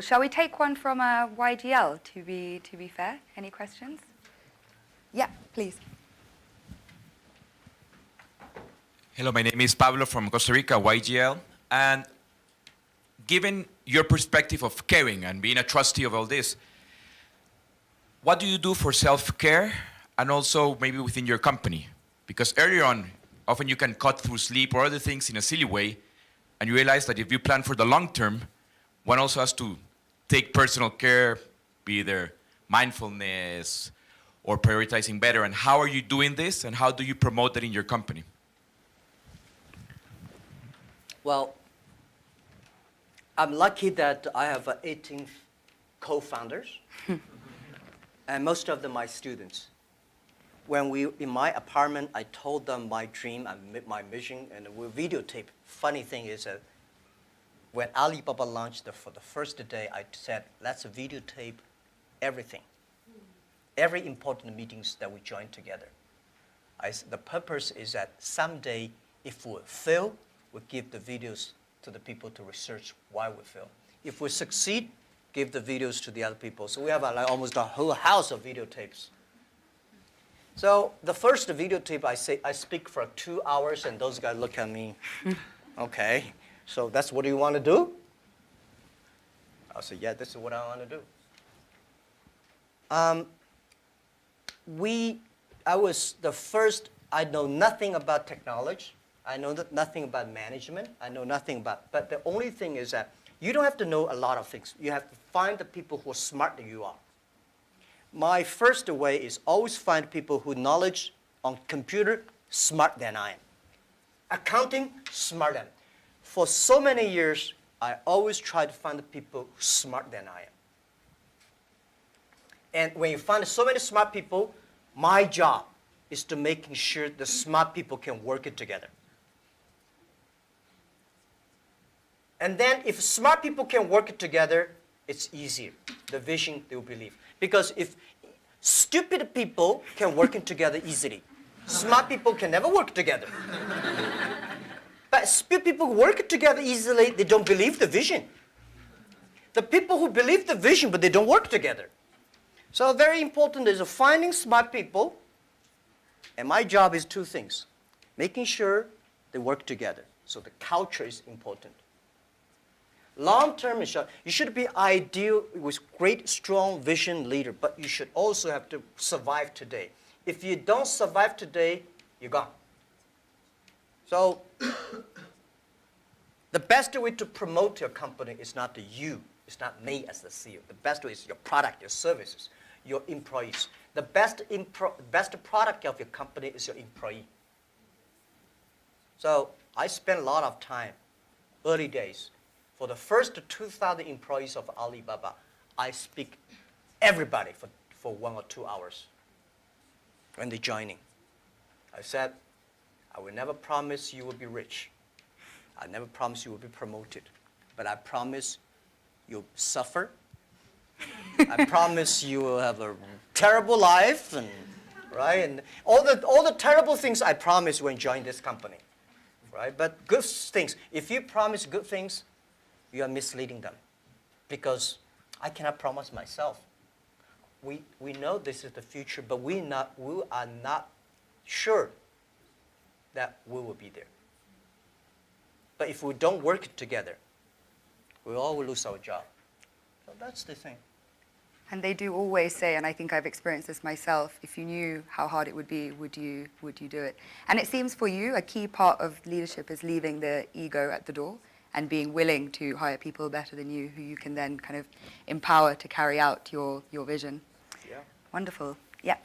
Shall we take one from YGL to be fair? Any questions? Yeah, please. Hello, my name is Pablo from Costa Rica, YGL. And given your perspective of caring and being a trustee of all this, what do you do for self-care and also maybe within your company? Because earlier on, often you can cut through sleep or other things in a silly way, and you realize that if you plan for the long term, one also has to take personal care, be either mindfulness or prioritizing better. And how are you doing this, and how do you promote that in your company? Well, I'm lucky that I have 18 co-founders, and most of them are students. In my apartment, I told them my dream and my mission, and we videotape. Funny thing is that when Alibaba launched for the first day, I said, let's videotape everything, every important meetings that we join together. The purpose is that someday, if we fail, we give the videos to the people to research why we fail. If we succeed, give the videos to the other people. So we have like almost a whole house of videotapes. So the first videotape, I speak for 2 hours, and those guys look at me, okay, so that's what you want to do? I said, yeah, this is what I want to do. I was the first, I know nothing about technology. I know nothing about management. I know nothing about, but the only thing is that you don't have to know a lot of things. You have to find the people who are smart than you are. My first way is always find people who knowledge on computer smart than I am. Accounting, smart than. For so many years, I always try to find the people smart than I am. And when you find so many smart people, my job is to making sure the smart people can work it together. And then if smart people can work it together, it's easier. The vision, they will believe. Because if stupid people can work it together easily, smart people can never work together. But stupid people work together easily, they don't believe the vision. The people who believe the vision, but they don't work together. So very important is finding smart people, and my job is 2 things. Making sure they work together. So the culture is important. Long term, you should be ideal with great, strong vision leader, but you should also have to survive today. If you don't survive today, you're gone. So the best way to promote your company is not you. It's not me as the CEO. The best way is your product, your services, your employees. The best product of your company is your employee. So I spent a lot of time, early days. For the first 2,000 employees of Alibaba, I speak everybody for 1 or 2 hours when they're joining. I said, I will never promise you will be rich. I never promise you will be promoted. But I promise you'll suffer. I promise you will have a terrible life, and, right? And all the terrible things I promise when you join this company. Right? But good things, if you promise good things, you are misleading them, because I cannot promise myself. We know this is the future, but we are not sure that we will be there. But if we don't work together, we all will lose our job. So that's the thing. And they do always say, and I think I've experienced this myself, if you knew how hard it would be, would you do it? And it seems for you, a key part of leadership is leaving the ego at the door and being willing to hire people better than you, who you can then kind of empower to carry out your vision. Yeah. Wonderful. Yeah.